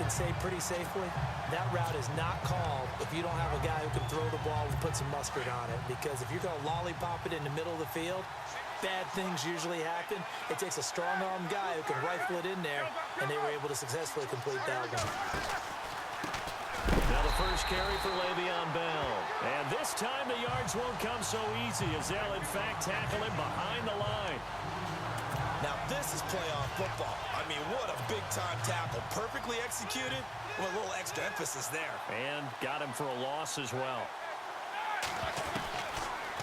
can say pretty safely, that route is not called if you don't have a guy who can throw the ball and put some mustard on it. Because if you're going to lollipop it in the middle of the field, bad things usually happen. It takes a strong-arm guy who can rifle it in there, and they were able to successfully complete that one. Now the first carry for Le'Veon Bell. And this time the yards won't come so easy as they'll, in fact, tackle him behind the line. Now this is playoff football. I mean, what a big-time tackle. Perfectly executed. Well, a little extra emphasis there. And got him for a loss as well.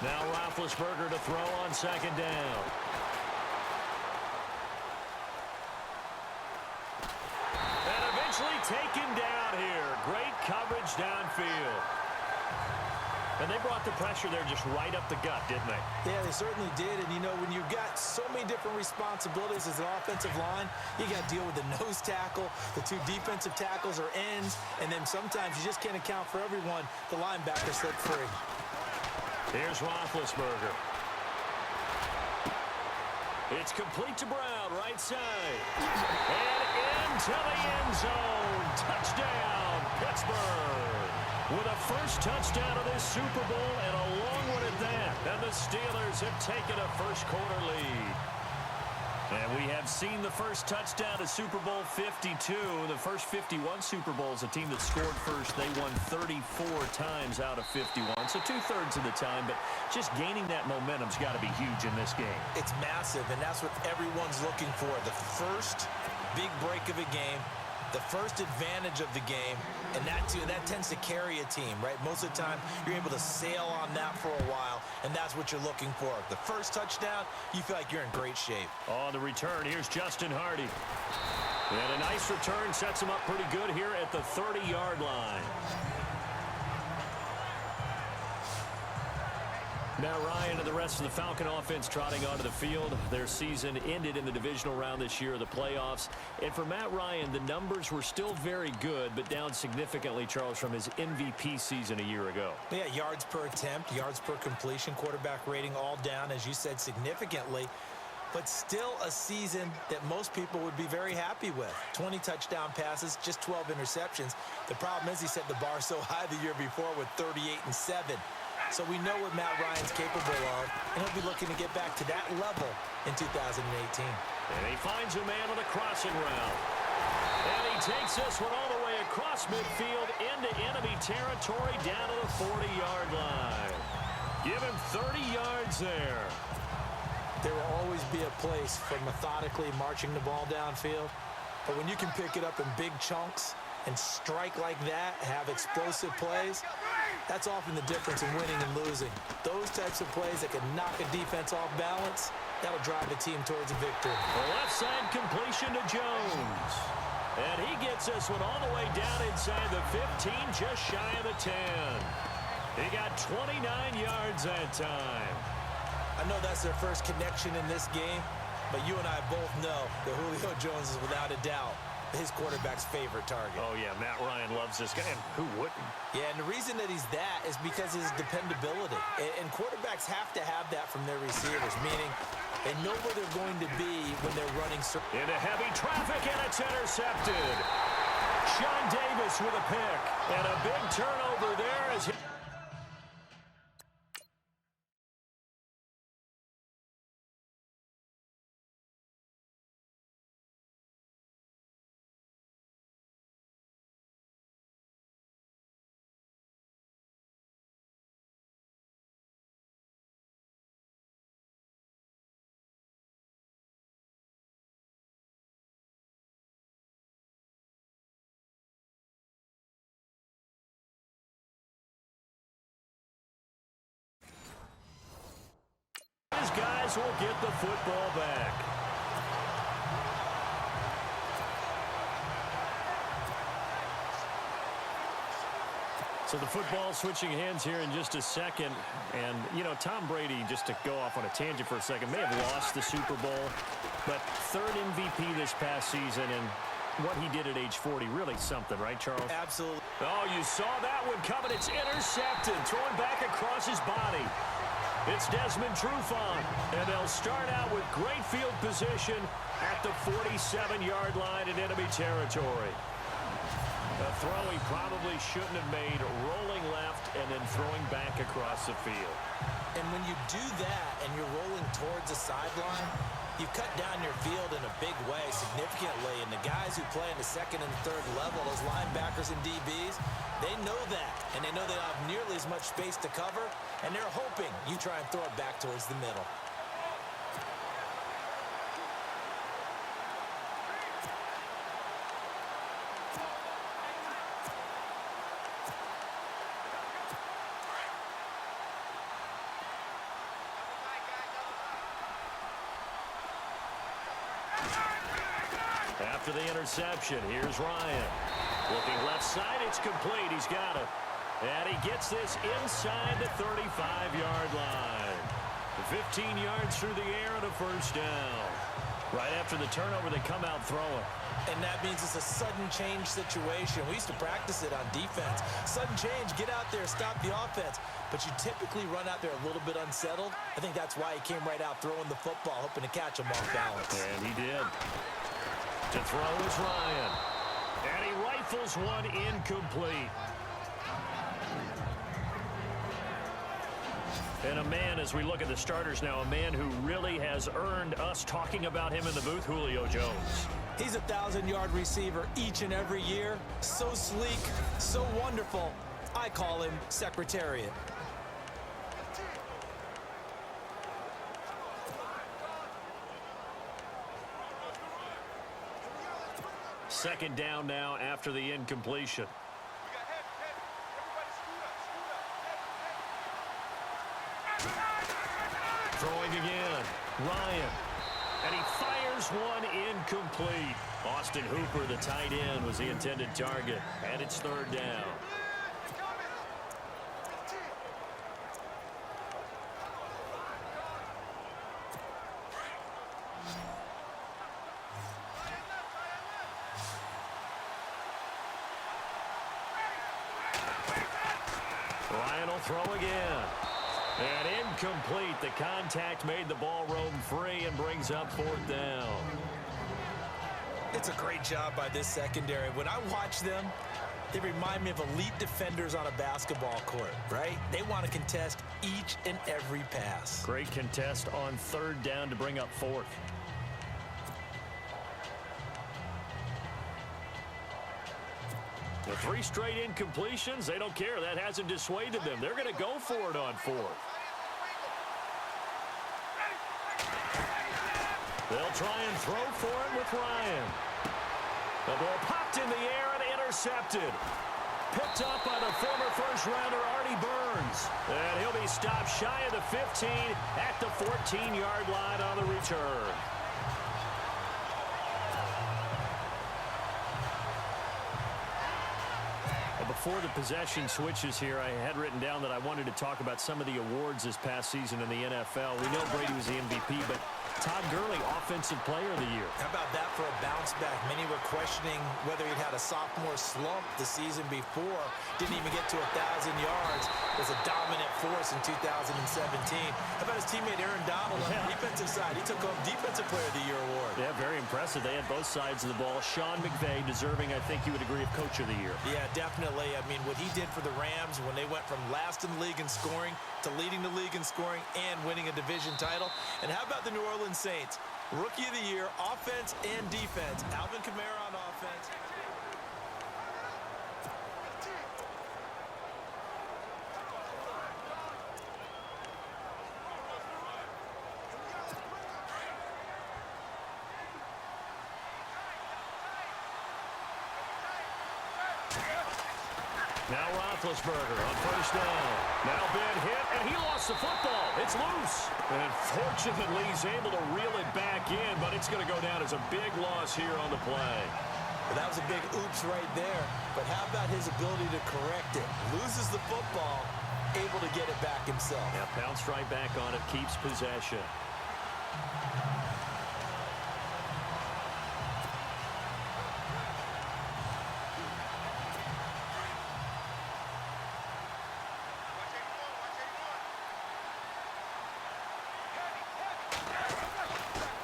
Now Roethlisberger to throw on second down. And eventually taken down here. Great coverage downfield. And they brought the pressure there just right up the gut, didn't they? Yeah, they certainly did. And, you know, when you've got so many different responsibilities as an offensive line, you got to deal with the nose tackle, the two defensive tackles or ends, and then sometimes you just can't account for everyone. The linebacker slipped free. Here's Roethlisberger. It's complete to Brown, right side. And into the end zone. Touchdown, Pittsburgh. With a first touchdown of this Super Bowl and a long one at that. And the Steelers have taken a first-quarter lead. And we have seen the first touchdown of Super Bowl 52. The first 51 Super Bowls, a team that scored first, they won 34 times out of 51. So two-thirds of the time, but just gaining that momentum's got to be huge in this game. It's massive, and that's what everyone's looking for. The first big break of a game, the first advantage of the game, and that tends to carry a team, right? Most of the time, you're able to sail on that for a while, and that's what you're looking for. The first touchdown, you feel like you're in great shape. On the return, here's Justin Hardy. And a nice return sets him up pretty good here at the 30-yard line. Now Ryan and the rest of the Falcon offense trotting onto the field. Their season ended in the divisional round this year, the playoffs. And for Matt Ryan, the numbers were still very good, but down significantly, Charles, from his MVP season a year ago. Yeah, yards per attempt, yards per completion, quarterback rating all down, as you said, significantly. But still a season that most people would be very happy with. 20 touchdown passes, just 12 interceptions. The problem is he set the bar so high the year before with 38-7. So we know what Matt Ryan's capable of, and he'll be looking to get back to that level in 2018. And he finds a man on the crossing route. And he takes this one all the way across midfield into enemy territory down to the 40-yard line. Give him 30 yards there. There will always be a place for methodically marching the ball downfield. But when you can pick it up in big chunks and strike like that, have explosive plays, that's often the difference in winning and losing. Those types of plays that can knock a defense off balance, that'll drive a team towards a victory. The left side completion to Jones. And he gets this one all the way down inside the 15, just shy of the 10. He got 29 yards that time. I know that's their first connection in this game, but you and I both know that Julio Jones is without a doubt his quarterback's favorite target. Oh, yeah, Matt Ryan loves this guy, and who wouldn't? Yeah, and the reason that he's that is because of his dependability. And quarterbacks have to have that from their receivers, meaning they know where they're going to be when they're running. Into heavy traffic, and it's intercepted. Sean Davis with a pick, and a big turnover there as he... His guys will get the football back. So the football switching hands here in just a second. And, you know, Tom Brady, just to go off on a tangent for a second, may have lost the Super Bowl, but third MVP this past season, and what he did at age 40, really something, right, Charles? Absolutely. Oh, you saw that one coming. It's intercepted, thrown back across his body. It's Desmond Trufant, and they'll start out with great field position at the 47-yard line in enemy territory. throw he probably shouldn't have made, rolling left and then throwing back across the field. And when you do that and you're rolling towards the sideline, you cut down your field in a big way, significantly. And the guys who play in the second and third level, those linebackers and DBs, they know that. And they know they don't have nearly as much space to cover. And they're hoping you try and throw it back towards the middle. After the interception, here's Ryan. Looking left side, it's complete. He's got it. And he gets this inside the 35-yard line. 15 yards through the air and a first down. Right after the turnover, they come out throwing. And that means it's a sudden change situation. We used to practice it on defense. Sudden change, get out there, stop the offense. But you typically run out there a little bit unsettled. I think that's why he came right out throwing the football, hoping to catch him off balance. And he did. To throw is Ryan. And he rifles one incomplete. And a man, as we look at the starters now, a man who really has earned us talking about him in the booth, Julio Jones. He's a 1,000-yard receiver each and every year. So sleek, so wonderful. I call him Secretariat. Second down now after the incompletion. Throwing again. Ryan. And he fires one incomplete. Austin Hooper, the tight end, was the intended target. And it's third down. Ryan will throw again. And incomplete. The contact made the ball roam free and brings up fourth down. It's a great job by this secondary. When I watch them, they remind me of elite defenders on a basketball court, right? They want to contest each and every pass. Great contest on third down to bring up fourth. The 3 straight incompletions, they don't care. That hasn't dissuaded them. They're going to go for it on fourth. They'll try and throw for it with Ryan. The ball popped in the air and intercepted. Picked up by the former first-rounder Artie Burns. And he'll be stopped shy of the 15 at the 14-yard line on the return. Before the possession switches here, I had written down that I wanted to talk about some of the awards this past season in the NFL. We know Brady was the MVP, but Todd Gurley, Offensive Player of the Year. How about that for a bounce back? Many were questioning whether he'd had a sophomore slump the season before. Didn't even get to 1,000 yards. Was a dominant force in 2017. How about his teammate Aaron Donald on the defensive side? He took home Defensive Player of the Year award. Yeah, very impressive. They had both sides of the ball. Sean McVay deserving, I think you would agree, of Coach of the Year. Yeah, definitely. I mean, what he did for the Rams when they went from last in the league in scoring to leading the league in scoring and winning a division title. And how about the New Orleans Saints? Rookie of the Year, offense and defense. Alvin Kamara on offense. Now Roethlisberger on first down. Now bad hit, and he lost the football. It's loose. And fortunately, he's able to reel it back in, but it's going to go down as a big loss here on the play. Well, that was a big oops right there. But how about his ability to correct it? Loses the football, able to get it back himself. Yeah, pounced right back on it, keeps possession.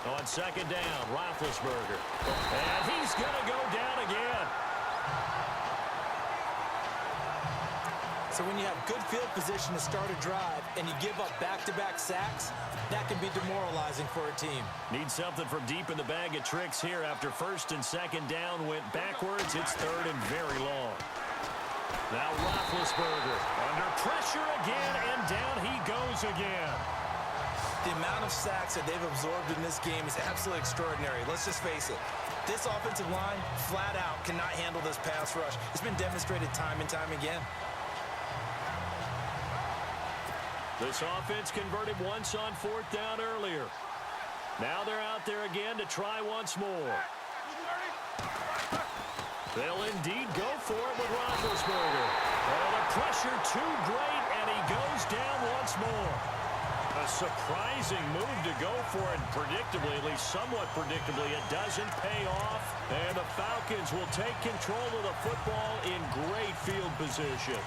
On second down, Roethlisberger. And he's going to go down again. So when you have good field position to start a drive and you give up back-to-back sacks, that can be demoralizing for a team. Need something from deep in the bag of tricks here after first and second down went backwards. It's third and very long. Now Roethlisberger under pressure again, and down he goes again. The amount of sacks that they've absorbed in this game is absolutely extraordinary. Let's just face it. This offensive line, flat out, cannot handle this pass rush. It's been demonstrated time and time again. This offense converted once on fourth down earlier. Now they're out there again to try once more. They'll indeed go for it with Roethlisberger. Oh, the pressure too great, and he goes down once more. A surprising move to go for it, predictably, at least somewhat predictably. It doesn't pay off, and the Falcons will take control of the football in great field position.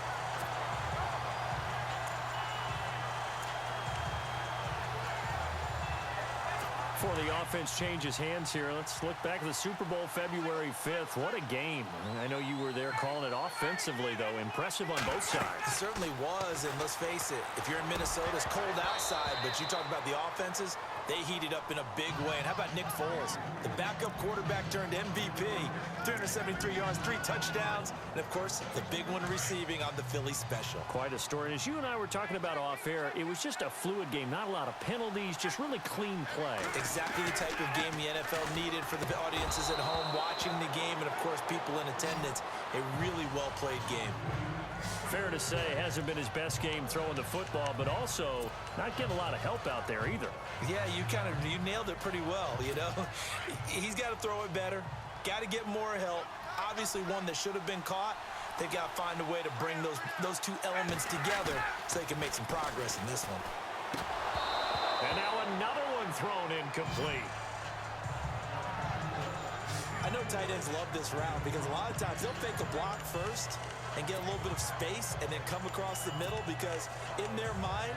Before the offense changes hands here, let's look back at the Super Bowl February 5th. What a game. I know you were there calling it offensively, though. Impressive on both sides. It certainly was, and let's face it, if you're in Minnesota, it's cold outside, but you talk about the offenses, they heated up in a big way. And how about Nick Foles? The backup quarterback turned MVP, 373 yards, 3 touchdowns, and, of course, the big one receiving on the Philly special. Quite a story. And as you and I were talking about off air, it was just a fluid game. Not a lot of penalties, just really clean play. Exactly the type of game the NFL needed for the audiences at home watching the game and, of course, people in attendance. A really well-played game. Fair to say, it hasn't been his best game throwing the football, but also not getting a lot of help out there either. Yeah, you nailed it pretty well, you know. He's got to throw it better, got to get more help. Obviously one that should have been caught. They've got to find a way to bring those two elements together so they can make some progress in this one. And now another one thrown incomplete. I know tight ends love this route because a lot of times they'll fake a block first and get a little bit of space and then come across the middle because in their mind,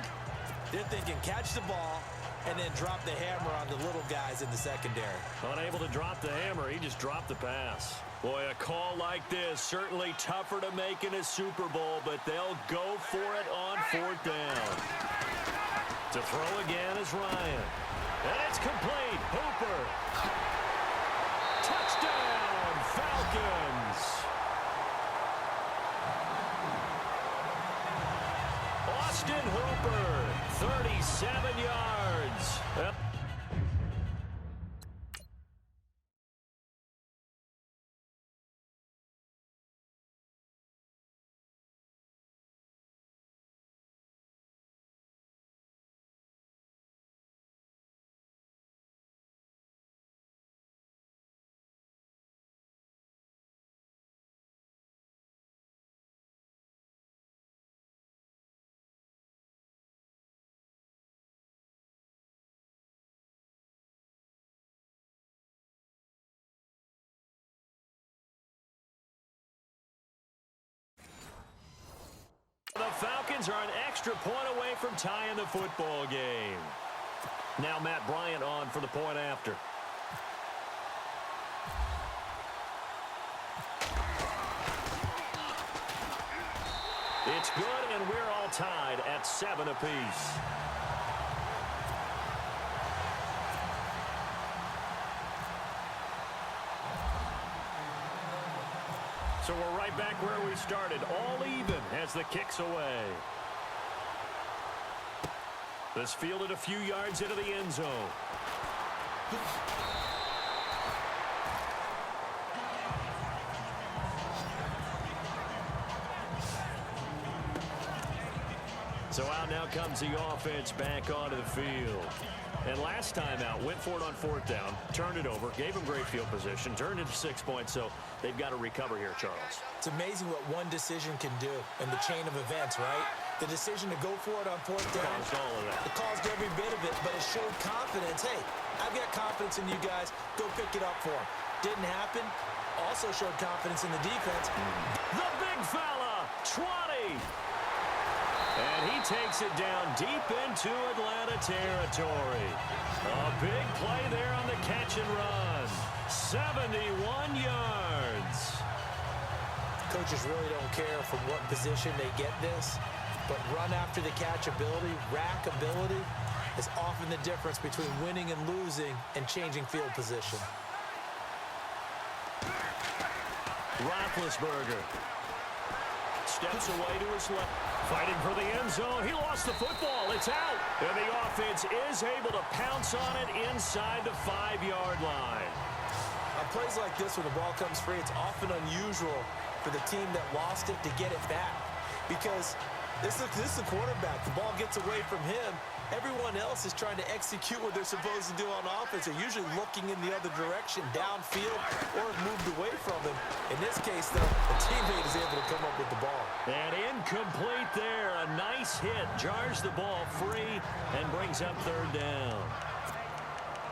they're thinking catch the ball and then drop the hammer on the little guys in the secondary. Unable to drop the hammer, he just dropped the pass. Boy, a call like this, certainly tougher to make in a Super Bowl, but they'll go for it on fourth down. To throw again is Ryan. And it's complete. Hooper. Touchdown, Falcons. Austin Hooper, 37 yards. The Falcons are an extra point away from tying the football game. Now Matt Bryant on for the point after. It's good, and we're all tied at 7 apiece. So we're right back where we started, all even as the kick's away. This fielded a few yards into the end zone. So out now comes the offense back onto the field. And last time out, went for it on fourth down, turned it over, gave them great field position, turned into 6 points, so they've got to recover here, Charles. It's amazing what one decision can do in the chain of events, right? The decision to go for it on fourth down. Caused all of that. It caused every bit of it, but it showed confidence. Hey, I've got confidence in you guys. Go pick it up for them. Didn't happen. Also showed confidence in the defense. The big fella, 20. And he takes it down deep into Atlanta territory. A big play there on the catch and run. 71 yards. Coaches really don't care from what position they get this, but run after the catch ability, rack ability, is often the difference between winning and losing and changing field position. Roethlisberger steps away to his left. Fighting for the end zone. He lost the football. It's out. And the offense is able to pounce on it inside the 5-yard line. On plays like this, when the ball comes free, it's often unusual for the team that lost it to get it back. Because this is the quarterback. The ball gets away from him. Everyone else is trying to execute what they're supposed to do on offense. They're usually looking in the other direction, downfield, or moved away from him. In this case, though, a teammate is able to come up with the ball. And incomplete there. A nice hit. Jars the ball free and brings up 3rd down.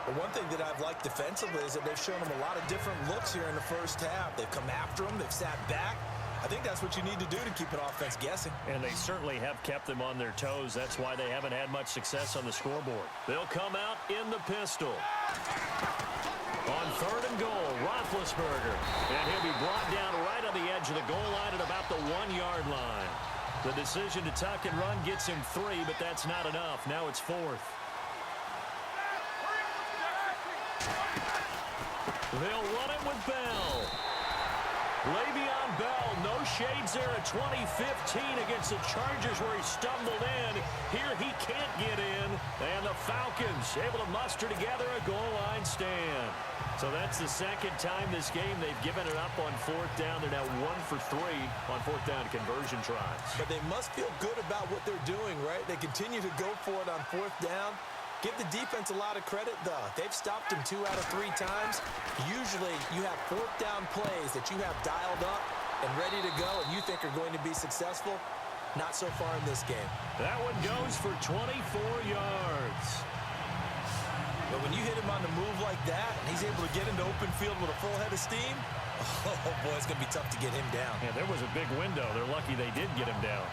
Well, one thing that I've liked defensively is that they've shown him a lot of different looks here in the first half. They've come after him. They've sat back. I think that's what you need to do to keep an offense guessing. And they certainly have kept them on their toes. That's why they haven't had much success on the scoreboard. They'll come out in the pistol. On 3rd and goal, Roethlisberger. And he'll be brought down right on the edge of the goal line at about the 1-yard line. The decision to tuck and run gets him 3, but that's not enough. Now it's 4th. They'll run it with Bell. Le'Veon Bell, no shades there at 2015 against the Chargers where he stumbled in. Here he can't get in. And the Falcons able to muster together a goal line stand. So that's the second time this game they've given it up on 4th down. They're now 1 for 3 on 4th down conversion tries. But they must feel good about what they're doing, right? They continue to go for it on 4th down. Give the defense a lot of credit, though. They've stopped him 2 out of 3 times. Usually, you have 4th down plays that you have dialed up and ready to go and you think are going to be successful. Not so far in this game. That one goes for 24 yards. But when you hit him on the move like that and he's able to get into open field with a full head of steam, oh, boy, it's going to be tough to get him down. Yeah, there was a big window. They're lucky they did get him down.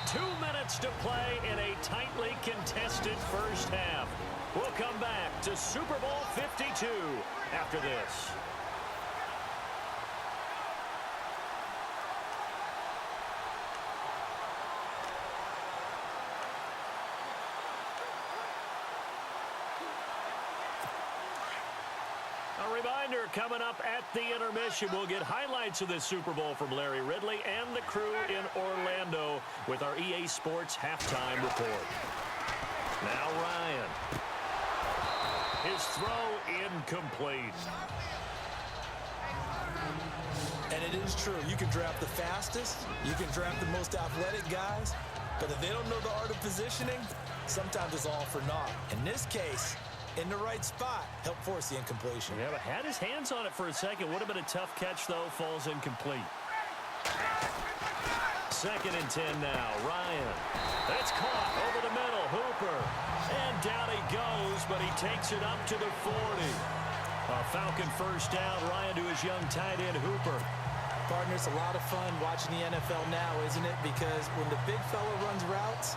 2 minutes to play in a tightly contested first half. We'll come back to Super Bowl 52 after this. A reminder, coming up at the intermission, we'll get highlights of this Super Bowl from Larry Ridley and the crew in Orlando with our EA Sports halftime report. Now Ryan. His throw incomplete. And it is true. You can draft the fastest. You can draft the most athletic guys. But if they don't know the art of positioning, sometimes it's all for naught. In this case, in the right spot, help force the incompletion. Yeah, but had his hands on it for a second. Would have been a tough catch, though. Falls incomplete. 2nd and 10 now. Ryan. That's caught over the middle. Hooper. And down he goes, but he takes it up to the 40. A Falcon first down. Ryan to his young tight end, Hooper. Partner, it's a lot of fun watching the NFL now, isn't it? Because when the big fella runs routes,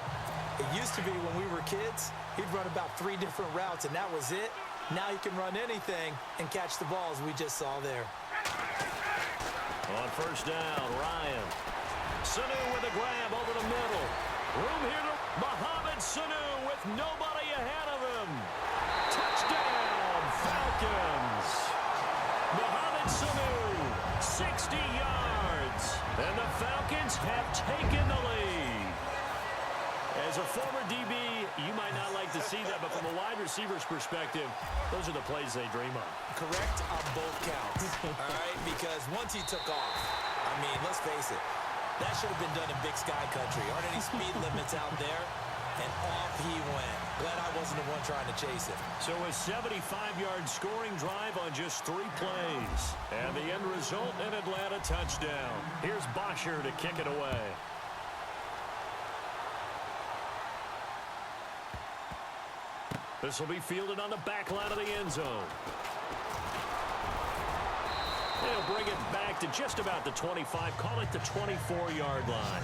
it used to be when we were kids, he'd run about 3 different routes, and that was it. Now he can run anything and catch the balls we just saw there. On first down, Ryan. Sanu with a grab over the middle. Room here to Mohamed Sanu with nobody ahead of him. Touchdown, Falcons. Mohamed Sanu, 60 yards. And the Falcons have taken the lead. As a former DB, you might not like to see that, but from a wide receiver's perspective, those are the plays they dream of. Correct on both counts, all right? Because once he took off, I mean, let's face it, that should have been done in Big Sky Country. Aren't any speed limits out there? And off he went. Glad I wasn't the one trying to chase it. So a 75-yard scoring drive on just 3 plays. And the end result, an Atlanta touchdown. Here's Bosher to kick it away. This will be fielded on the back line of the end zone. They'll bring it back to just about the 25. Call it the 24-yard line.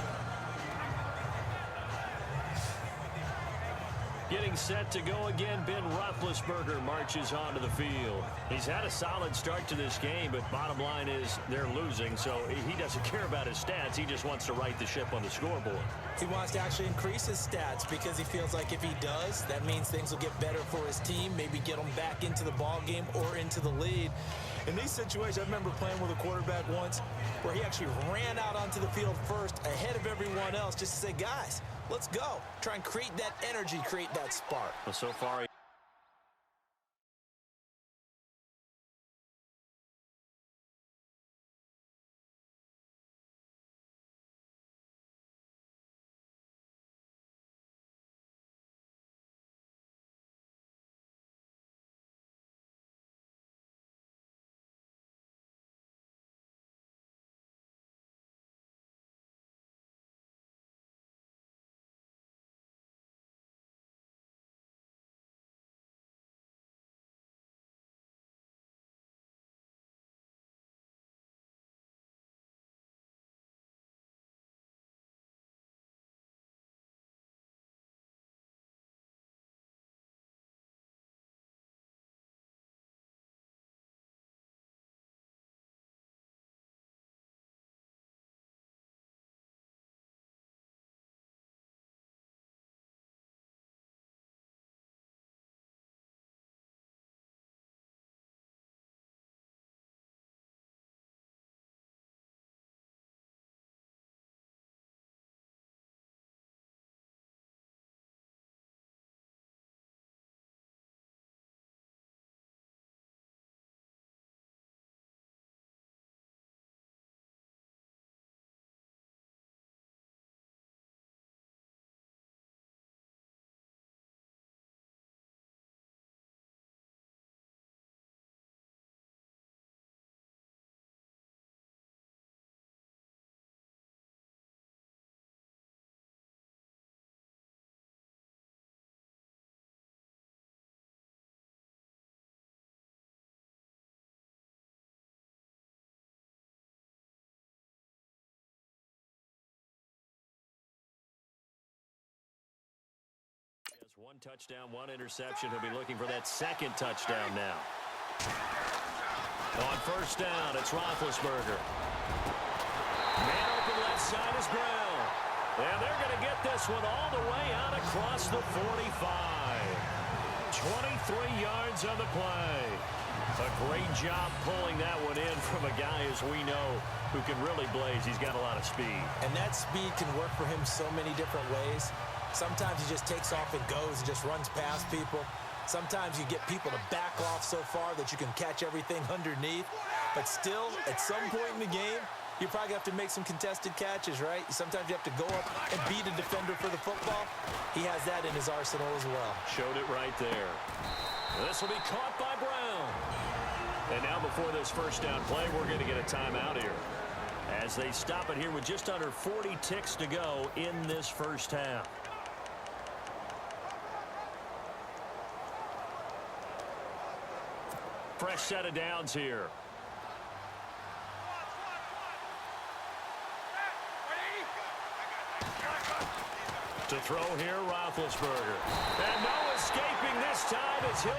Getting set to go again, Ben Roethlisberger marches onto the field. He's had a solid start to this game, but bottom line is they're losing, so he doesn't care about his stats. He just wants to right the ship on the scoreboard. He wants to actually increase his stats because he feels like if he does, that means things will get better for his team, maybe get them back into the ball game or into the lead. In these situations, I remember playing with a quarterback once where he actually ran out onto the field first ahead of everyone else just to say, guys, let's go. Try and create that energy, create that spark. Well, so far, one touchdown, one interception. He'll be looking for that second touchdown now. On first down, it's Roethlisberger. Man open left side is Brown. And they're going to get this one all the way out across the 45. 23 yards on the play. A great job pulling that one in from a guy, as we know, who can really blaze. He's got a lot of speed. And that speed can work for him so many different ways. Sometimes he just takes off and goes and just runs past people. Sometimes you get people to back off so far that you can catch everything underneath. But still, at some point in the game, you probably have to make some contested catches, right? Sometimes you have to go up and beat a defender for the football. He has that in his arsenal as well. Showed it right there. This will be caught by Brown. And now before this first down play, we're going to get a timeout here, as they stop it here with just under 40 ticks to go in this first half. Fresh set of downs here. To throw here, Roethlisberger. And no escaping this time as he'll...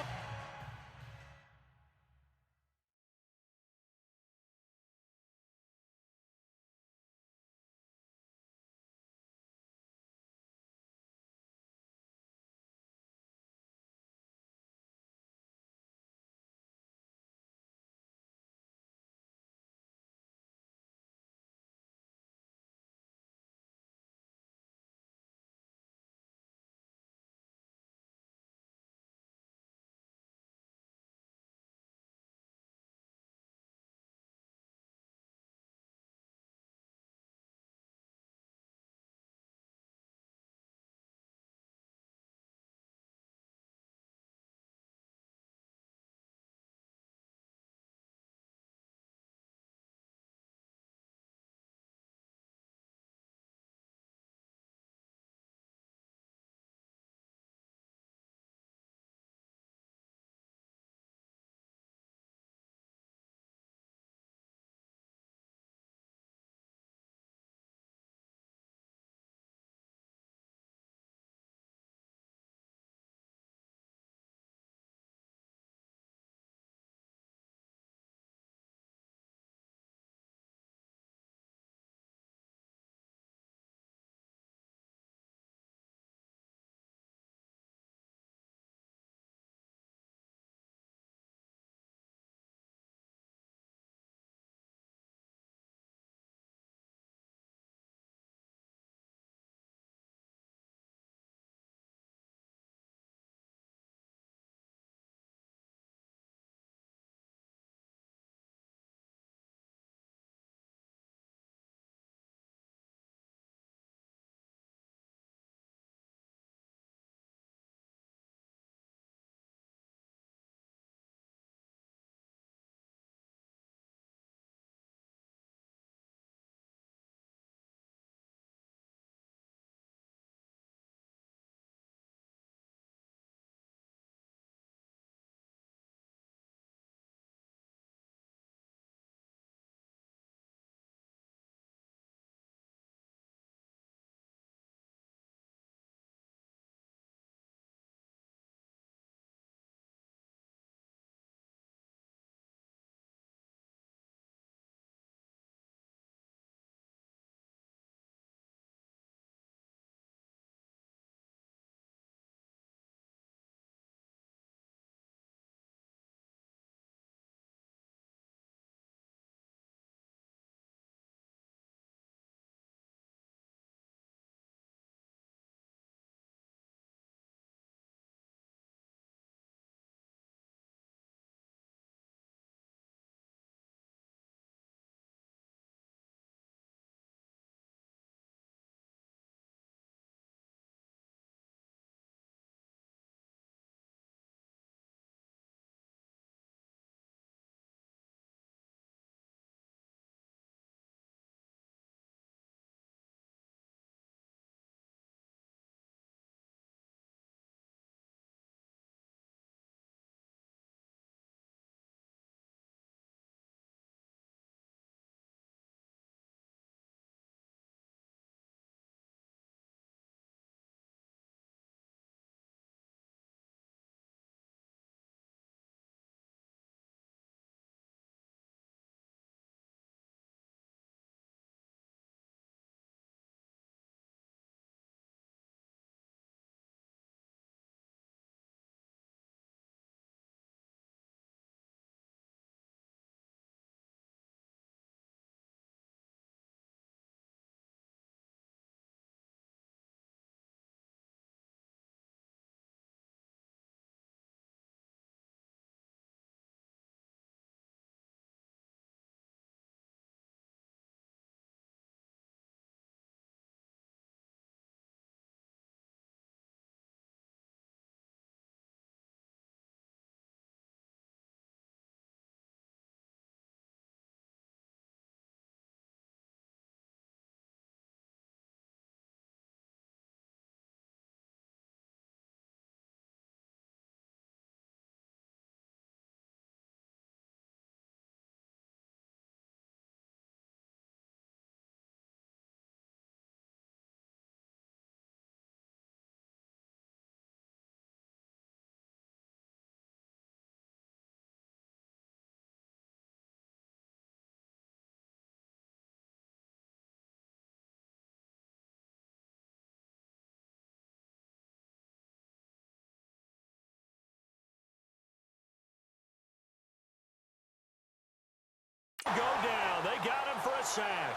Go down. They got him for a sack.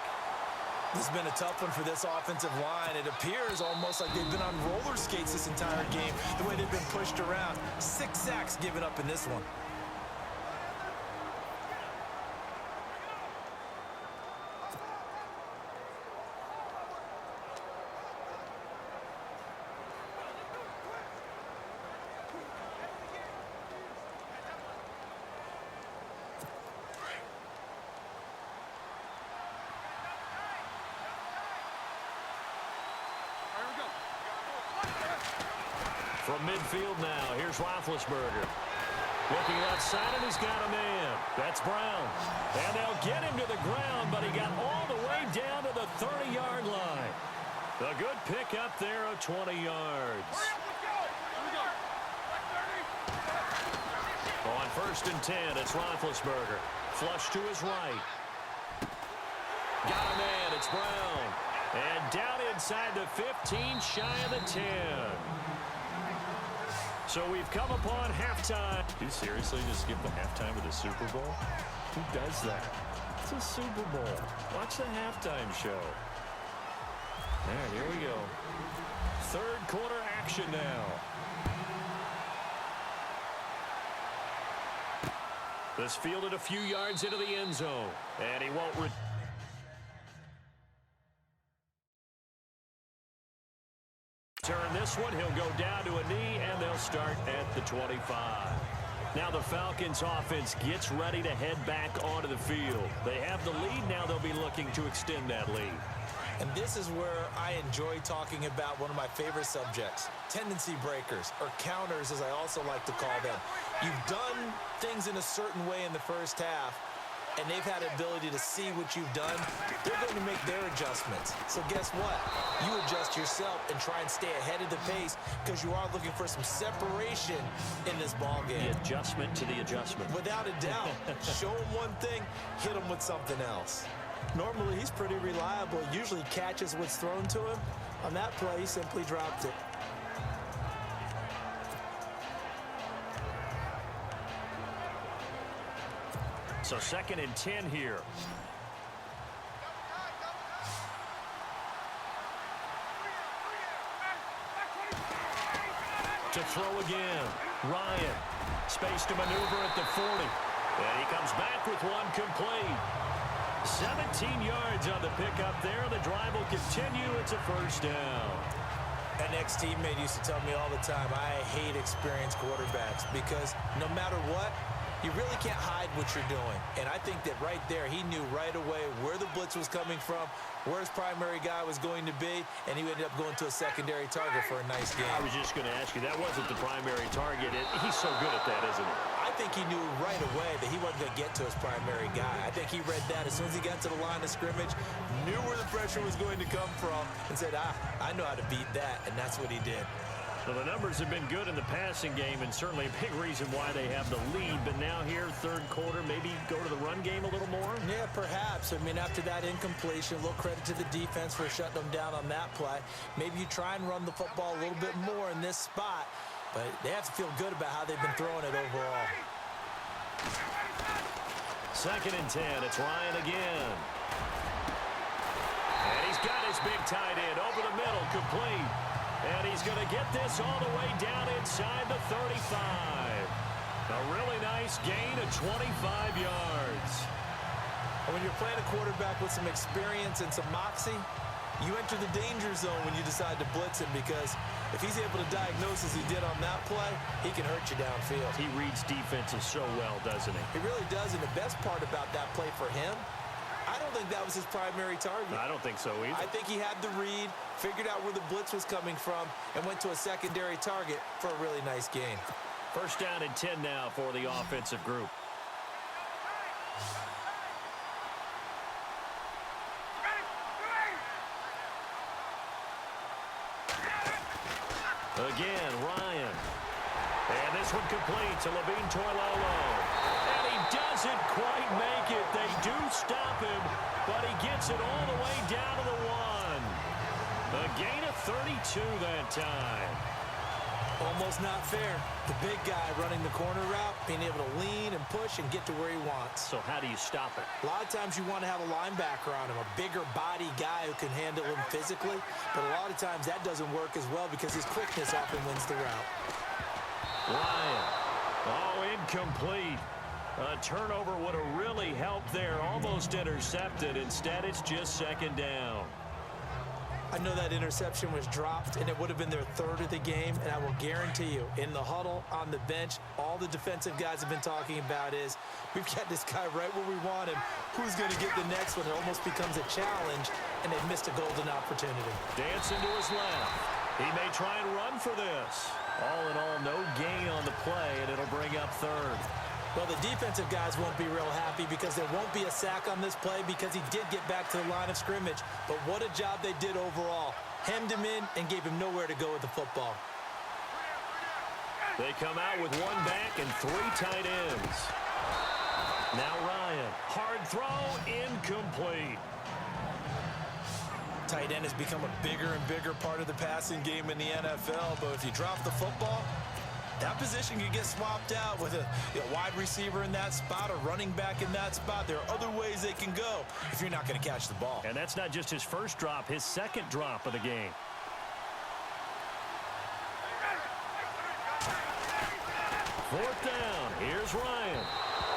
This has been a tough one for this offensive line. It appears almost like they've been on roller skates this entire game, the way they've been pushed around. 6 sacks given up in this one. From midfield now, here's Roethlisberger. Looking outside, and he's got a man. That's Brown. And they'll get him to the ground, but he got all the way down to the 30-yard line. A good pick up there of 20 yards. On 1st and 10, it's Roethlisberger. Flush to his right. Got a man, it's Brown. And down inside the 15, shy of the 10. So we've come upon halftime. Do you seriously just skip the halftime of the Super Bowl? Who does that? It's a Super Bowl. Watch the halftime show. There, here we go. 3rd quarter action now. This fielded a few yards into the end zone. And he won't turn this one. He'll go down to a knee, and they'll start at the 25. Now the Falcons offense gets ready to head back onto the field. They have the lead. Now they'll be looking to extend that lead. And this is where I enjoy talking about one of my favorite subjects, tendency breakers, or counters as I also like to call them. You've done things in a certain way in the first half, and they've had the ability to see what you've done. They're going to make their adjustments. So guess what? You adjust yourself and try and stay ahead of the pace because you are looking for some separation in this ball game. The adjustment to the adjustment. Without a doubt. Show him one thing, hit him with something else. Normally, he's pretty reliable. Usually catches what's thrown to him. On that play, he simply dropped it. So 2nd and 10 here. To throw again. Ryan. Space to maneuver at the 40. And he comes back with one complete. 17 yards on the pickup there. The drive will continue. It's a 1st down. An ex-teammate used to tell me all the time, I hate experienced quarterbacks because no matter what, you really can't hide what you're doing. And I think that right there, he knew right away where the blitz was coming from, where his primary guy was going to be, and he ended up going to a secondary target for a nice game. I was just going to ask you, that wasn't the primary target. He's so good at that, isn't he? I think he knew right away that he wasn't going to get to his primary guy. I think he read that as soon as he got to the line of scrimmage, knew where the pressure was going to come from, and said, I know how to beat that, and that's what he did. Well, the numbers have been good in the passing game, and certainly a big reason why they have the lead. But now here, 3rd quarter, maybe go to the run game a little more? Yeah, perhaps. I mean, after that incompletion, a little credit to the defense for shutting them down on that play. Maybe you try and run the football a little bit more in this spot, but they have to feel good about how they've been throwing it overall. 2nd and 10. It's Ryan again. And he's got his big tight end over the middle, complete. And he's going to get this all the way down inside the 35. A really nice gain of 25 yards. And when you're playing a quarterback with some experience and some moxie, you enter the danger zone when you decide to blitz him because if he's able to diagnose as he did on that play, he can hurt you downfield. He reads defenses so well, doesn't he? He really does, and the best part about that play for him, I don't think that was his primary target. I don't think so either. I think he had the read, figured out where the blitz was coming from, and went to a secondary target for a really nice gain. 1st down and 10 now for the offensive group. Again, Ryan. And this one complete to Levine Toilolo. And he doesn't quite make it. They do stop him, but he gets it all the way down to the 1. A gain of 32 that time. Almost not fair. The big guy running the corner route, being able to lean and push and get to where he wants. So how do you stop it? A lot of times you want to have a linebacker on him, a bigger body guy who can handle him physically. But a lot of times that doesn't work as well because his quickness often wins the route. Ryan. Oh, incomplete. A turnover would have really helped there. Almost intercepted. Instead, it's just second down. I know that interception was dropped, and it would have been their third of the game, and I will guarantee you, in the huddle, on the bench, all the defensive guys have been talking about is, we've got this guy right where we want him. Who's going to get the next one? It almost becomes a challenge, and they've missed a golden opportunity. Dancing to his left. He may try and run for this. All in all, no gain on the play, and it'll bring up third. Well, the defensive guys won't be real happy because there won't be a sack on this play because he did get back to the line of scrimmage. But what a job they did overall. Hemmed him in and gave him nowhere to go with the football. They come out with one back and three tight ends. Now Ryan. Hard throw, incomplete. Tight end has become a bigger and bigger part of the passing game in the NFL. But if you drop the football, that position could get swapped out with a wide receiver in that spot, a running back in that spot. There are other ways they can go if you're not going to catch the ball. And that's not just his first drop, his second drop of the game. Fourth down. Here's Ryan.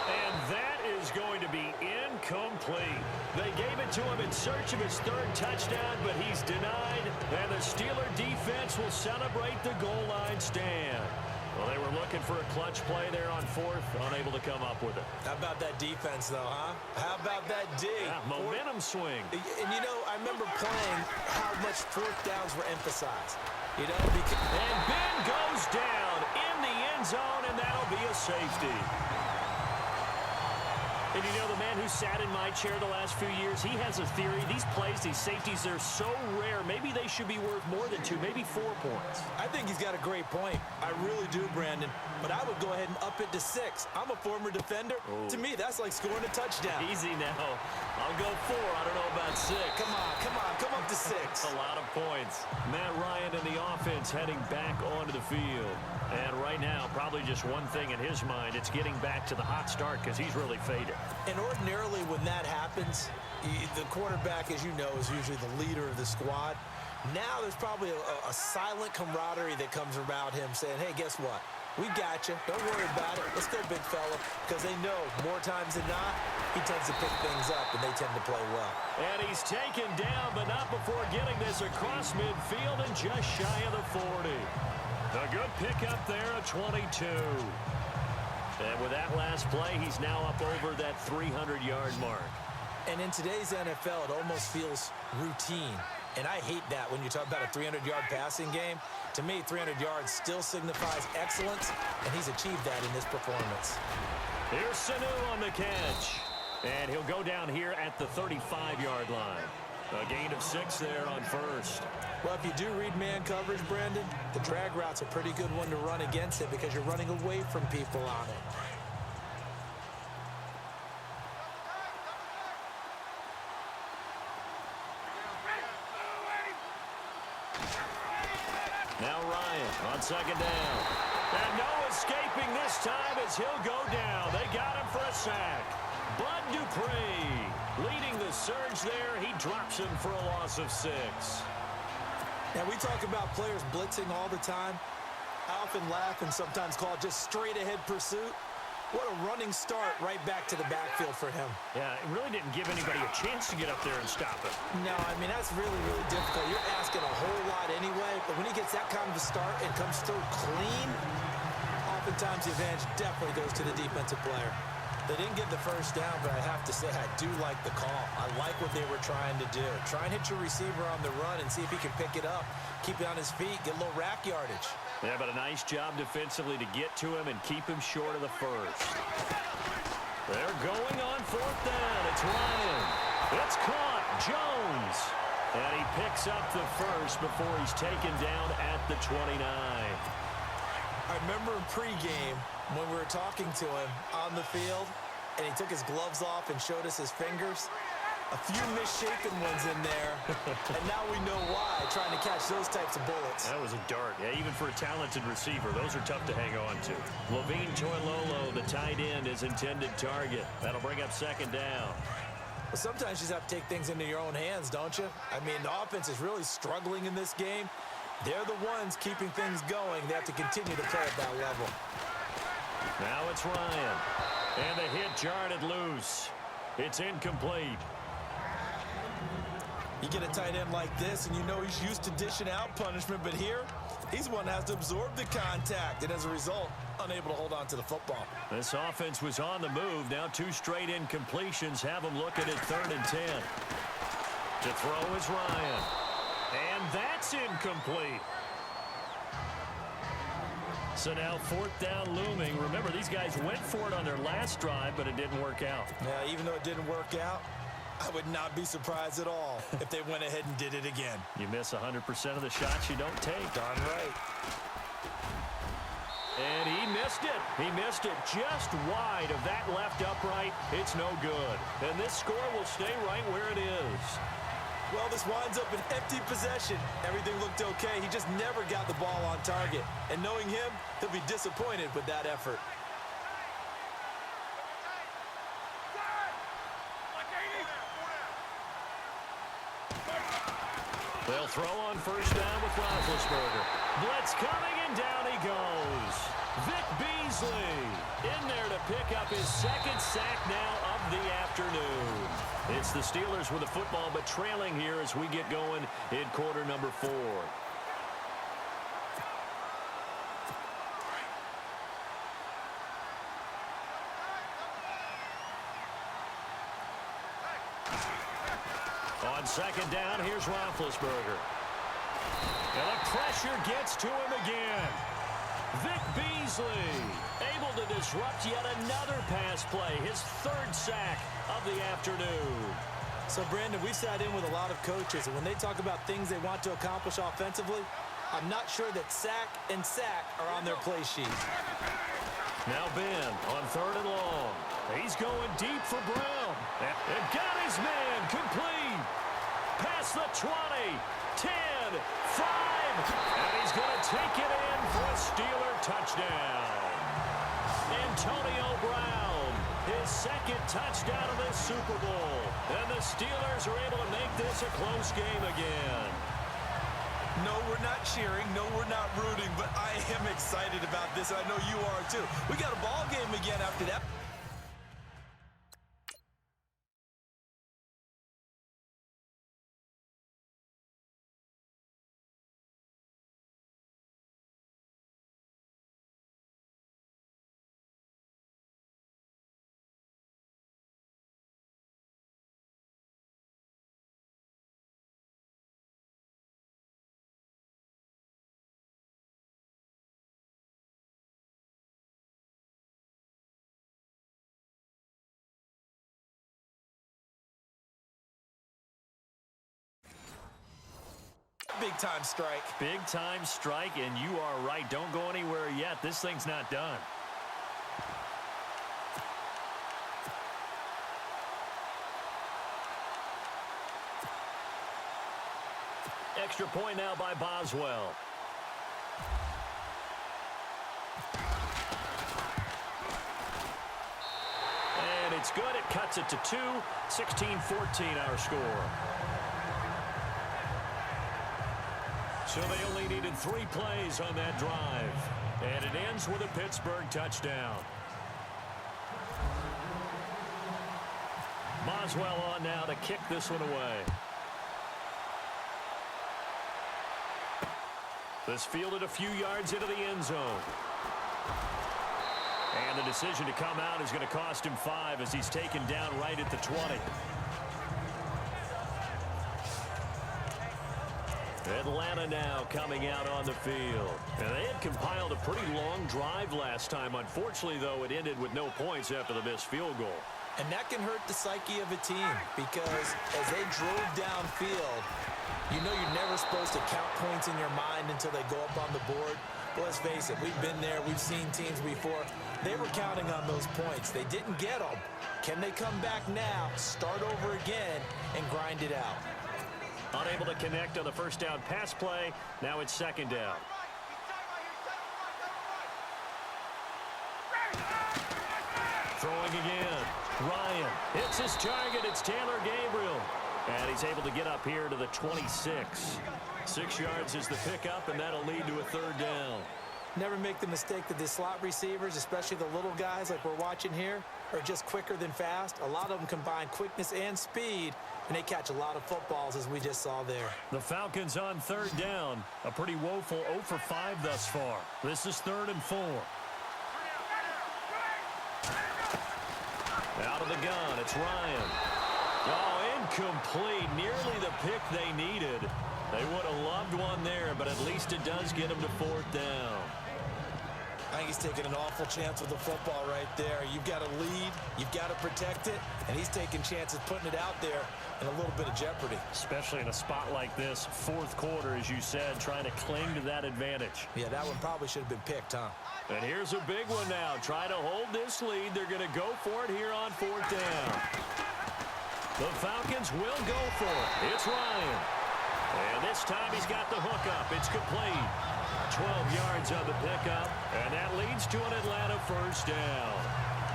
And that is going to be incomplete. They gave it to him in search of his third touchdown, but he's denied. And the Steeler defense will celebrate the goal line stand. Well, they were looking for a clutch play there on fourth, unable to come up with it. How about that defense, though, huh? How about that D? Yeah, momentum swing. And, you know, I remember playing how much fourth downs were emphasized. You know, and Ben goes down in the end zone, and that'll be a safety. And you know, the man who sat in my chair the last few years, he has a theory. These plays, these safeties, they're so rare. Maybe they should be worth more than 2, maybe 4 points. I think he's got a great point. I really do, Brandon. But I would go ahead and up it to 6. I'm a former defender. Ooh. To me, that's like scoring a touchdown. Easy now. I'll go 4. I don't know about 6. Come up to 6. That's a lot of points. Matt Ryan and the offense heading back onto the field. And right now, probably just one thing in his mind. It's getting back to the hot start because he's really faded. And ordinarily when that happens, the quarterback, as you know, is usually the leader of the squad. Now there's probably a silent camaraderie that comes around him saying, hey, guess what? We got you. Don't worry about it. Let's go, big fella. Because they know more times than not, he tends to pick things up, and they tend to play well. And he's taken down, but not before getting this across midfield and just shy of the 40. A good pickup there at 22. And with that last play, he's now up over that 300-yard mark. And in today's NFL, it almost feels routine. And I hate that when you talk about a 300-yard passing game. To me, 300 yards still signifies excellence, and he's achieved that in this performance. Here's Sanu on the catch. And he'll go down here at the 35-yard line. A gain of 6 there on first. Well, if you do read man coverage, Brandon, the drag route's a pretty good one to run against it because you're running away from people on it. Now Ryan on second down. And no escaping this time as he'll go down. They got him for a sack. Bud Dupree leading the surge there. He drops him for a loss of 6. Now, we talk about players blitzing all the time. I often laugh and sometimes call it just straight-ahead pursuit. What a running start right back to the backfield for him. Yeah, it really didn't give anybody a chance to get up there and stop it. No, I mean, that's really, really difficult. You're asking a whole lot anyway, but when he gets that kind of a start and comes through clean, oftentimes the advantage definitely goes to the defensive player. They didn't get the first down, but I have to say I do like the call. I like what they were trying to do. Try and hit your receiver on the run and see if he can pick it up, keep it on his feet, get a little rack yardage. Yeah, but a nice job defensively to get to him and keep him short of the first. They're going on fourth down. It's Ryan. It's caught. Jones. And he picks up the first before he's taken down at the 29. I remember in pregame when we were talking to him on the field and he took his gloves off and showed us his fingers. A few misshapen ones in there, and now we know why, trying to catch those types of bullets. That was a dart. Yeah, even for a talented receiver, those are tough to hang on to. Levine Toilolo, the tight end, is intended target. That'll bring up second down. But sometimes you just have to take things into your own hands, don't you? I mean, the offense is really struggling in this game. They're the ones keeping things going. They have to continue to play at that level. Now it's Ryan. And the hit jarred it loose. It's incomplete. You get a tight end like this, and you know he's used to dishing out punishment, but here, he's one that has to absorb the contact, and as a result, unable to hold on to the football. This offense was on the move. Now 2 straight incompletions have them looking at 3rd and 10. To throw is Ryan. And that's incomplete. So now 4th down looming. Remember, these guys went for it on their last drive, but it didn't work out. Yeah, even though it didn't work out, I would not be surprised at all if they went ahead and did it again. You miss 100% of the shots you don't take. Darn right. And he missed it. He missed it just wide of that left upright. It's no good. And this score will stay right where it is. Well, this winds up an empty possession. Everything looked okay. He just never got the ball on target. And knowing him, he'll be disappointed with that effort. They'll throw on 1st down with Roethlisberger. Blitz coming, and down he goes. Vic Beasley in there to pick up his 2nd sack now of the afternoon. It's the Steelers with the football, but trailing here as we get going in quarter number 4. On 2nd down, here's Roethlisberger. And the pressure gets to him again. Vic Beasley able to disrupt yet another pass play. His 3rd sack of the afternoon. So, Brandon, we've sat in with a lot of coaches, and when they talk about things they want to accomplish offensively, I'm not sure that sack and sack are on their play sheet. Now Ben on 3rd and long. He's going deep for Brown. And got his man complete. Past the 20, 10, 5. And he's going to take it in for a Steeler touchdown. Antonio Brown, his 2nd touchdown of this Super Bowl. And the Steelers are able to make this a close game again. No, we're not cheering. No, we're not rooting. But I am excited about this, and I know you are too. We got a ball game again after that. Big-time strike. Big-time strike, and you are right. Don't go anywhere yet. This thing's not done. Extra point now by Boswell. And it's good. It cuts it to 2. 16-14 our score. So they only needed 3 plays on that drive. And it ends with a Pittsburgh touchdown. Boswell on now to kick this one away. This fielded a few yards into the end zone. And the decision to come out is going to cost him 5 as he's taken down right at the 20. Atlanta now coming out on the field. And they had compiled a pretty long drive last time. Unfortunately, though, it ended with no points after the missed field goal. And that can hurt the psyche of a team because as they drove downfield, you know you're never supposed to count points in your mind until they go up on the board. Well, let's face it, we've been there. We've seen teams before. They were counting on those points. They didn't get them. Can they come back now, start over again, and grind it out? Unable to connect on the first down pass play. Now it's second down. Throwing again. Ryan hits his target. It's Taylor Gabriel. And he's able to get up here to the 26. 6 yards is the pickup, and that'll lead to a third down. Never make the mistake that the slot receivers, especially the little guys like we're watching here, are just quicker than fast. A lot of them combine quickness and speed, and they catch a lot of footballs, as we just saw there. The Falcons on third down. A pretty woeful 0 for 5 thus far. This is 3rd and 4. Out of the gun, it's Ryan. Oh, incomplete. Nearly the pick they needed. They would have loved one there, but at least it does get them to 4th down. I think he's taking an awful chance with the football right there. You've got to lead, you've got to protect it, and he's taking chances putting it out there in a little bit of jeopardy. Especially in a spot like this, 4th quarter, as you said, trying to cling to that advantage. Yeah, that one probably should have been picked, huh? And here's a big one now. Trying to hold this lead. They're going to go for it here on 4th down. The Falcons will go for it. It's Ryan. And this time he's got the hook up. It's complete. 12 yards on the pickup, and that leads to an Atlanta first down.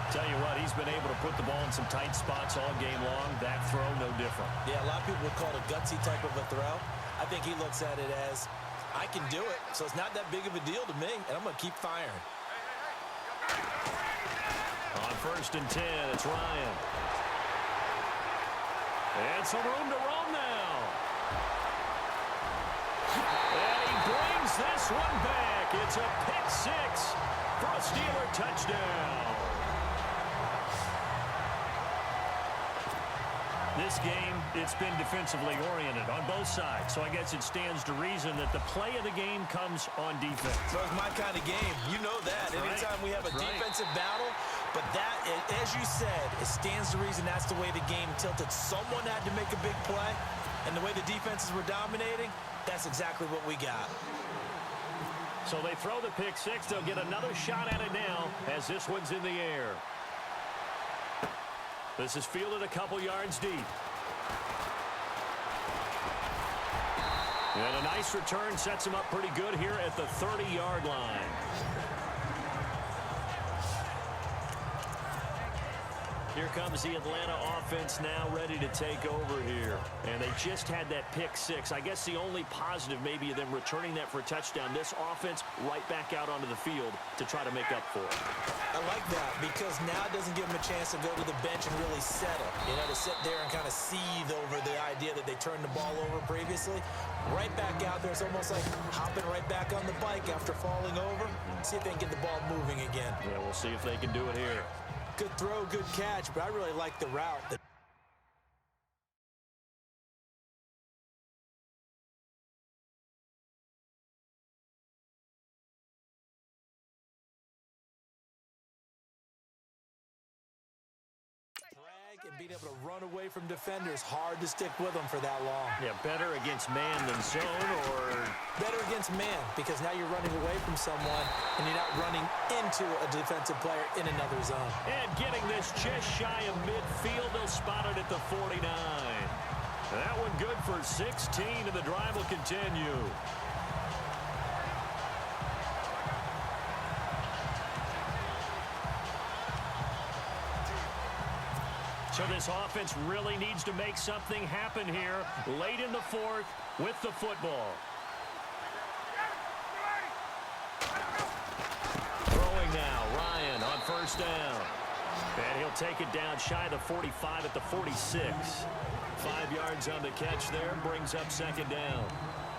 Tell you what, he's been able to put the ball in some tight spots all game long. That throw, no different. Yeah, a lot of people would call it a gutsy type of a throw. I think he looks at it as, I can do it, so it's not that big of a deal to me, and I'm going to keep firing. On 1st and 10, it's Ryan. And some room to roam now. And he brings this one back. It's a pick 6 for a Steeler touchdown. This game, it's been defensively oriented on both sides, so I guess it stands to reason that the play of the game comes on defense. So it's my kind of game. You know that. Anytime we have a defensive battle, but that, as you said, it stands to reason that's the way the game tilted. Someone had to make a big play, and the way the defenses were dominating, that's exactly what we got. So they throw the pick 6. They'll get another shot at it now as this one's in the air. This is fielded a couple yards deep. And a nice return sets him up pretty good here at the 30-yard line. Here comes the Atlanta offense now ready to take over here. And they just had that pick 6. I guess the only positive maybe of them returning that for a touchdown. This offense right back out onto the field to try to make up for it. I like that because now it doesn't give them a chance to go to the bench and really settle. You know, to sit there and kind of seethe over the idea that they turned the ball over previously. Right back out there. It's almost like hopping right back on the bike after falling over. See if they can get the ball moving again. Yeah, we'll see if they can do it here. Good throw, good catch, but I really like the route. And being able to run away from defenders, hard to stick with them for that long. Yeah, better against man than zone, or better against man, because now you're running away from someone and you're not running into a defensive player in another zone. And getting this just shy of midfield, they'll spot it at the 49. That one good for 16, and the drive will continue. So this offense really needs to make something happen here late in the 4th with the football. Throwing now, Ryan on 1st down. And he'll take it down shy of the 45 at the 46. 5 yards on the catch there, brings up 2nd down.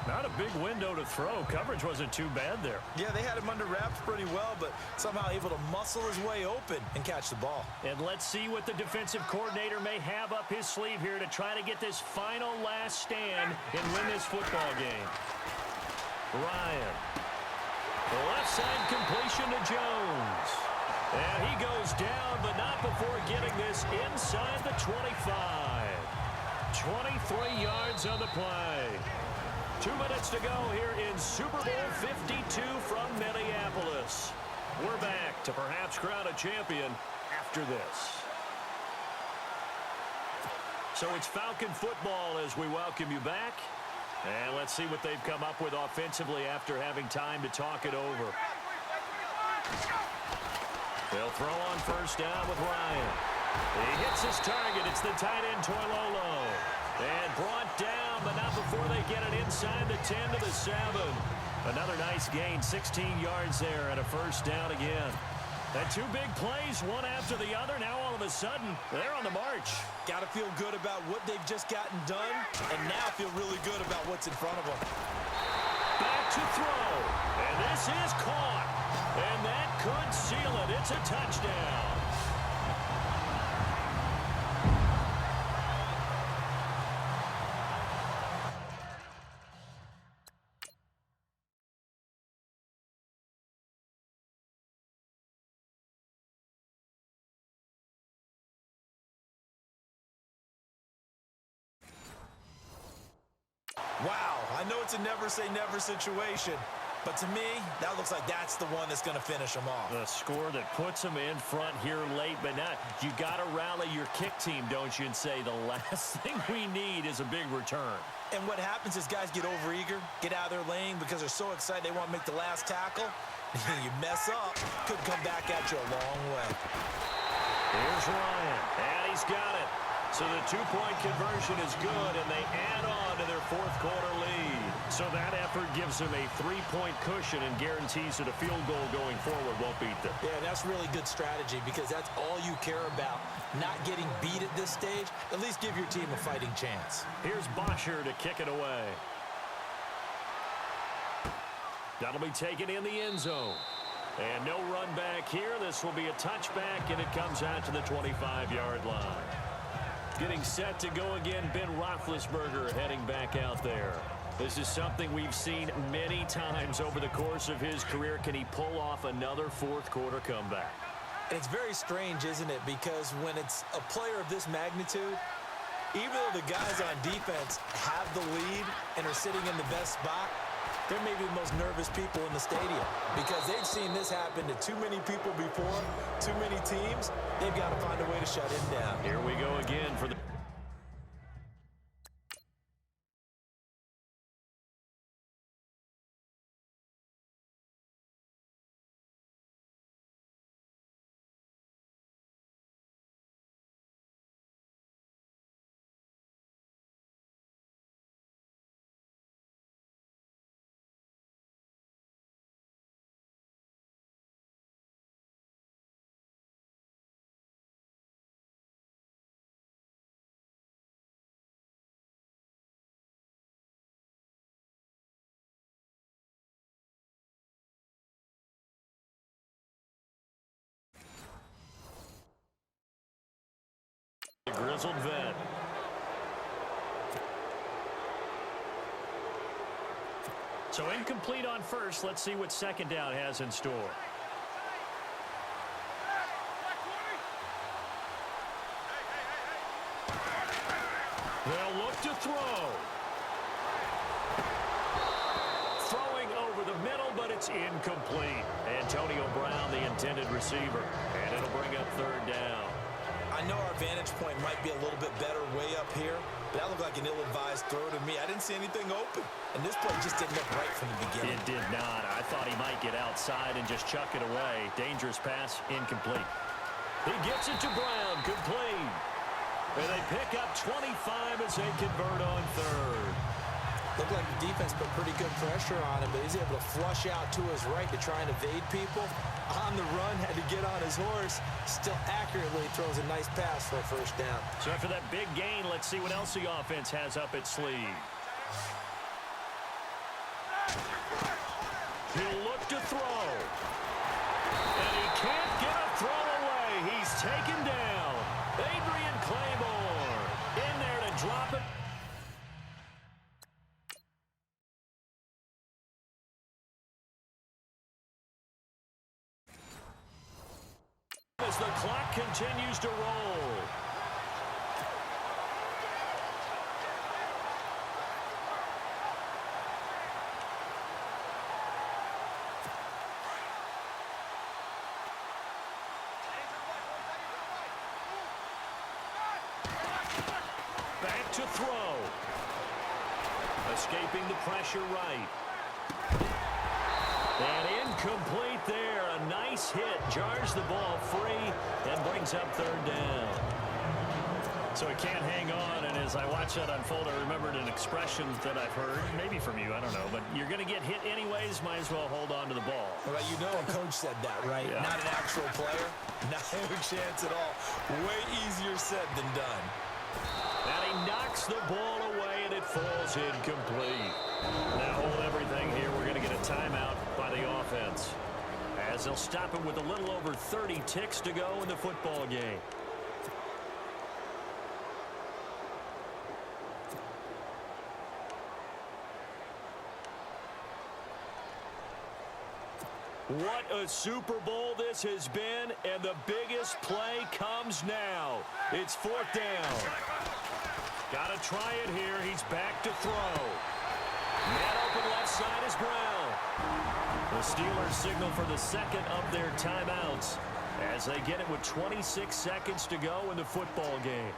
Not a big window to throw. Coverage wasn't too bad there. Yeah, they had him under wraps pretty well, but somehow able to muscle his way open and catch the ball. And let's see what the defensive coordinator may have up his sleeve here to try to get this final last stand and win this football game. Ryan. Left side completion to Jones. And he goes down, but not before getting this inside the 25. 23 yards on the play. 2 minutes to go here in Super Bowl 52 from Minneapolis. We're back to perhaps crown a champion after this. So it's Falcon football as we welcome you back. And let's see what they've come up with offensively after having time to talk it over. They'll throw on first down with Ryan. He hits his target. It's the tight end, Toilolo. And brought down, but not before they get it inside the 10 to the 7. Another nice gain, 16 yards there and a first down again. And two big plays, one after the other. Now all of a sudden, they're on the march. Got to feel good about what they've just gotten done, and now feel really good about what's in front of them. Back to throw, and this is caught. And that could seal it. It's a touchdown. Wow, I know it's a never-say-never situation, but to me, that looks like that's the one that's going to finish them off. The score that puts them in front here late, but not. You got to rally your kick team, don't you, and say the last thing we need is a big return. And what happens is guys get overeager, get out of their lane because they're so excited they want to make the last tackle. You mess up, could come back at you a long way. Here's Ryan, and he's got it. So the two-point conversion is good, and they add on to their fourth-quarter lead. So that effort gives them a three-point cushion and guarantees that a field goal going forward won't beat them. Yeah, that's really good strategy because that's all you care about, not getting beat at this stage. At least give your team a fighting chance. Here's Bosher to kick it away. That'll be taken in the end zone. And no run back here. This will be a touchback, and it comes out to the 25-yard line. Getting set to go again, Ben Roethlisberger heading back out there. This is something we've seen many times over the course of his career. Can he pull off another fourth-quarter comeback? And it's very strange, isn't it? Because when it's a player of this magnitude, even though the guys on defense have the lead and are sitting in the best spot, they're maybe the most nervous people in the stadium because they've seen this happen to too many people before, too many teams. They've got to find a way to shut him down. Here we go again for the... The grizzled vet. So incomplete on first. Let's see what second down has in store. They'll look to throw. Throwing over the middle, but it's incomplete. Antonio Brown, the intended receiver. And it'll bring up third down. I know our vantage point might be a little bit better way up here, but that looked like an ill-advised throw to me. I didn't see anything open, and this play just didn't look right from the beginning. It did not. I thought he might get outside and just chuck it away. Dangerous pass, incomplete. He gets it to Brown, complete. And they pick up 25 as they convert on third. Looked like the defense put pretty good pressure on him, but he's able to flush out to his right to try and evade people. On the run, had to get on his horse. Still accurately throws a nice pass for a first down. So after that big gain, let's see what else the offense has up its sleeve. He'll look to throw. And he can't get a throw away. He's taken down. Adrian Claiborne in there to drop it. As the clock continues to roll. Escaping the pressure right. And incomplete there. A nice hit. Jars the ball free and brings up third down. So he can't hang on, and as I watch that unfold, I remembered an expression that I've heard, maybe from you, I don't know, but you're going to get hit anyways, might as well hold on to the ball. Well, you know a coach said that, right? Yeah. Not an actual player. Not a chance at all. Way easier said than done. And he knocks the ball away, and it falls incomplete. Now hold everything here. We're going to get a timeout by the offense. As they'll stop it with a little over 30 ticks to go in the football game. What a Super Bowl this has been, and the biggest play comes now. It's fourth down. Got to try it here. He's back to throw. Man open left side is Brown. The Steelers signal for the second of their timeouts as they get it with 26 seconds to go in the football game.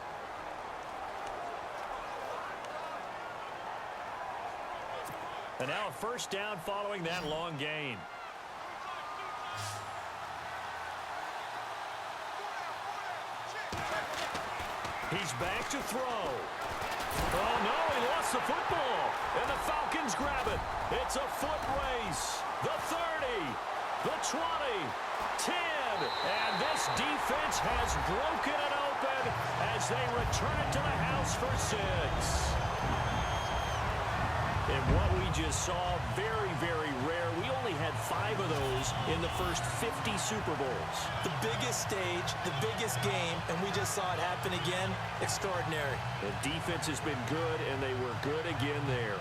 And now a first down following that long gain. He's back to throw. Oh, no, he lost the football. And the Falcons grab it. It's a foot race. The 30, the 20, 10. And this defense has broken it open as they return it to the house for 6. And what we just saw, very, very rare. We only had 5 of those in the first 50 Super Bowls. The biggest stage, the biggest game, and we just saw it happen again. Extraordinary. The defense has been good, and they were good again there.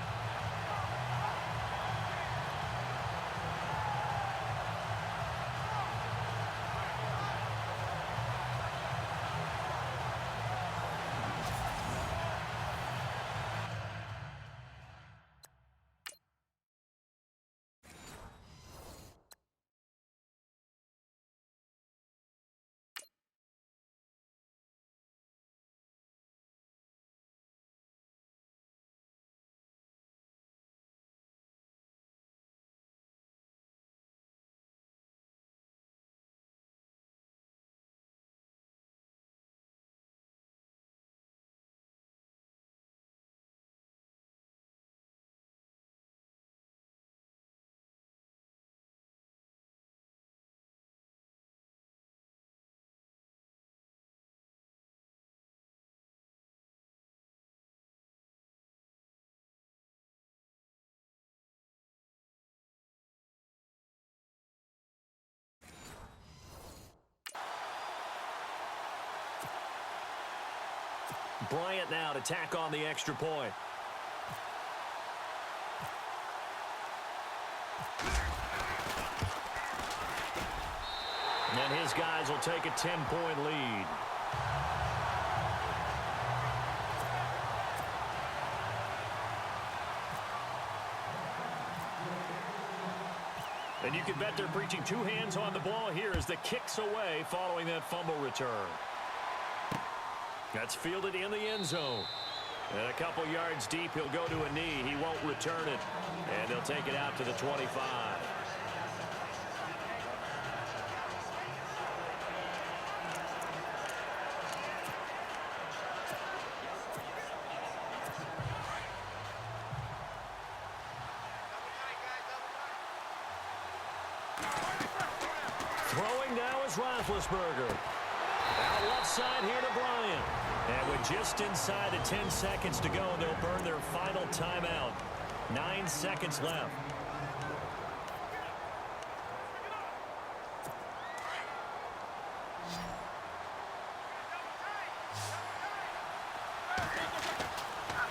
Bryant now to tack on the extra point. And his guys will take a 10-point lead. And you can bet they're preaching 2 hands on the ball here as the kick's away following that fumble return. That's fielded in the end zone. And a couple yards deep, he'll go to a knee. He won't return it. And he'll take it out to the 25. Throwing now is Roethlisberger. Out left side here to Bryant. And with just inside the 10 seconds to go, they'll burn their final timeout. 9 seconds left.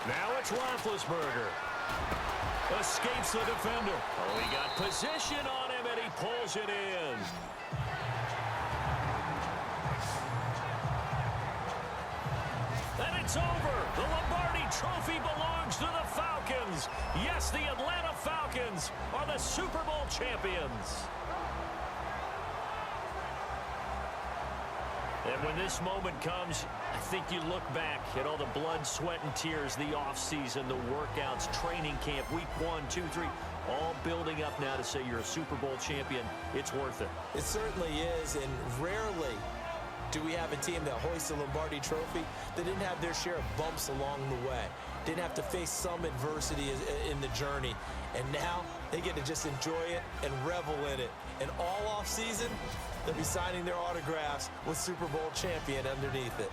Now it's Roethlisberger. Escapes the defender. Oh, he got position on him, and he pulls it in. And it's over. The Lombardi Trophy belongs to the Falcons. Yes, the Atlanta Falcons are the Super Bowl champions. And when this moment comes, I think you look back at all the blood, sweat, and tears, the offseason, the workouts, training camp, week 1, 2, 3, all building up now to say you're a Super Bowl champion. It's worth it. It certainly is, and rarely do we have a team that hoists a Lombardi trophy that didn't have their share of bumps along the way, didn't have to face some adversity in the journey, and now they get to just enjoy it and revel in it. And all off season, they'll be signing their autographs with Super Bowl champion underneath it.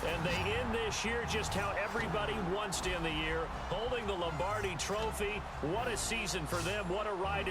And they end this year just how everybody wants to end the year, holding the Lombardi trophy. What a season for them. What a ride it's